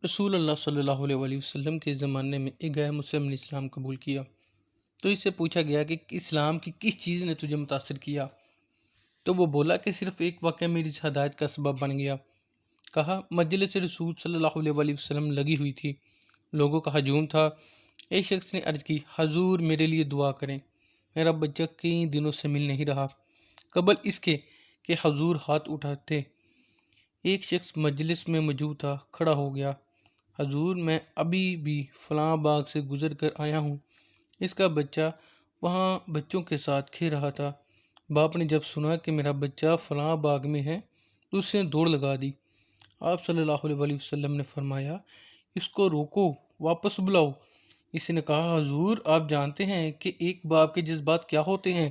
رسول اللہ صلی اللہ علیہ وآلہ وسلم کے زمانے میں ایک غیر مسلم نے اسلام قبول کیا، تو اس سے پوچھا گیا کہ اسلام کی کس چیز نے تجھے متاثر کیا؟ تو وہ بولا کہ صرف ایک واقعہ میری ہدایت کا سبب بن گیا۔ کہا مجلس رسول صلی اللہ علیہ وآلہ وسلم لگی ہوئی تھی، لوگوں کا ہجوم تھا۔ ایک شخص نے عرض کی، حضور میرے لیے دعا کریں، میرا بچہ کئی دنوں سے مل نہیں رہا۔ قبل اس کے کہ حضور ہاتھ اٹھاتے، ایک شخص مجلس میں موجود تھا، کھڑا ہو گیا، حضور میں ابھی بھی فلاں باغ سے گزر کر آیا ہوں، اس کا بچہ وہاں بچوں کے ساتھ کھیل رہا تھا۔ باپ نے جب سنا کہ میرا بچہ فلاں باغ میں ہے تو اس نے دوڑ لگا دی۔ آپ صلی اللہ علیہ وآلہ وسلم نے فرمایا، اس کو روکو، واپس بلاؤ۔ اس نے کہا، حضور آپ جانتے ہیں کہ ایک باپ کے جذبات کیا ہوتے ہیں؟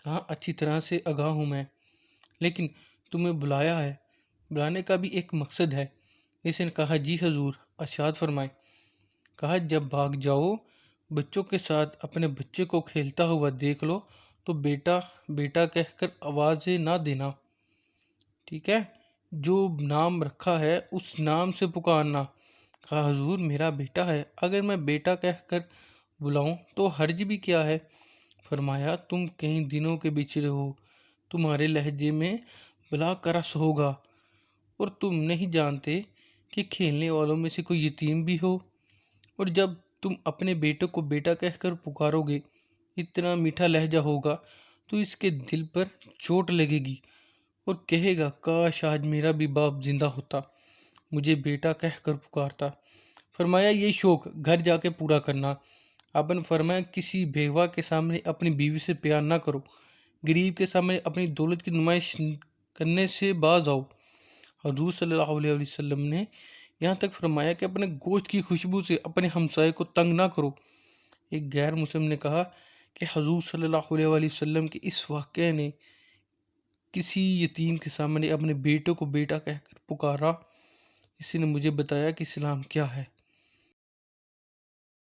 کہا اچھی طرح سے آگاہ ہوں میں، لیکن تمہیں بلایا ہے، بلانے کا بھی ایک مقصد ہے۔ اس نے کہا جی حضور ارشاد فرمائیں۔ کہا جب بھاگ جاؤ، بچوں کے ساتھ اپنے بچے کو کھیلتا ہوا دیکھ لو تو بیٹا بیٹا کہہ کر آوازیں نہ دینا، ٹھیک ہے؟ جو نام رکھا ہے اس نام سے پکارنا۔ کہا حضور میرا بیٹا ہے، اگر میں بیٹا کہہ کر بلاؤں تو حرج بھی کیا ہے؟ فرمایا تم کئی دنوں کے بچھڑے ہو، تمہارے لہجے میں بلا کا رس ہوگا، اور تم نہیں جانتے کہ کھیلنے والوں میں سے کوئی یتیم بھی ہو، اور جب تم اپنے بیٹے کو بیٹا کہہ کر پکارو گے، اتنا میٹھا لہجہ ہوگا تو اس کے دل پر چوٹ لگے گی اور کہے گا کاش آج میرا بھی باپ زندہ ہوتا، مجھے بیٹا کہہ کر پکارتا۔ فرمایا یہ شوق گھر جا کے پورا کرنا۔ آپ نے فرمایا کسی بیوہ کے سامنے اپنی بیوی سے پیار نہ کرو، غریب کے سامنے اپنی دولت کی نمائش کرنے سے باز آؤ۔ حضور صلی اللہ علیہ وسلم نے یہاں تک فرمایا کہ اپنے گوشت کی خوشبو سے اپنے ہمسائے کو تنگ نہ کرو۔ ایک غیر مسلم نے کہا کہ حضور صلی اللہ علیہ وسلم کے اس واقعے نے کسی یتیم کے سامنے اپنے بیٹے کو بیٹا کہہ کر پکارا، اس نے مجھے بتایا کہ اسلام کیا ہے۔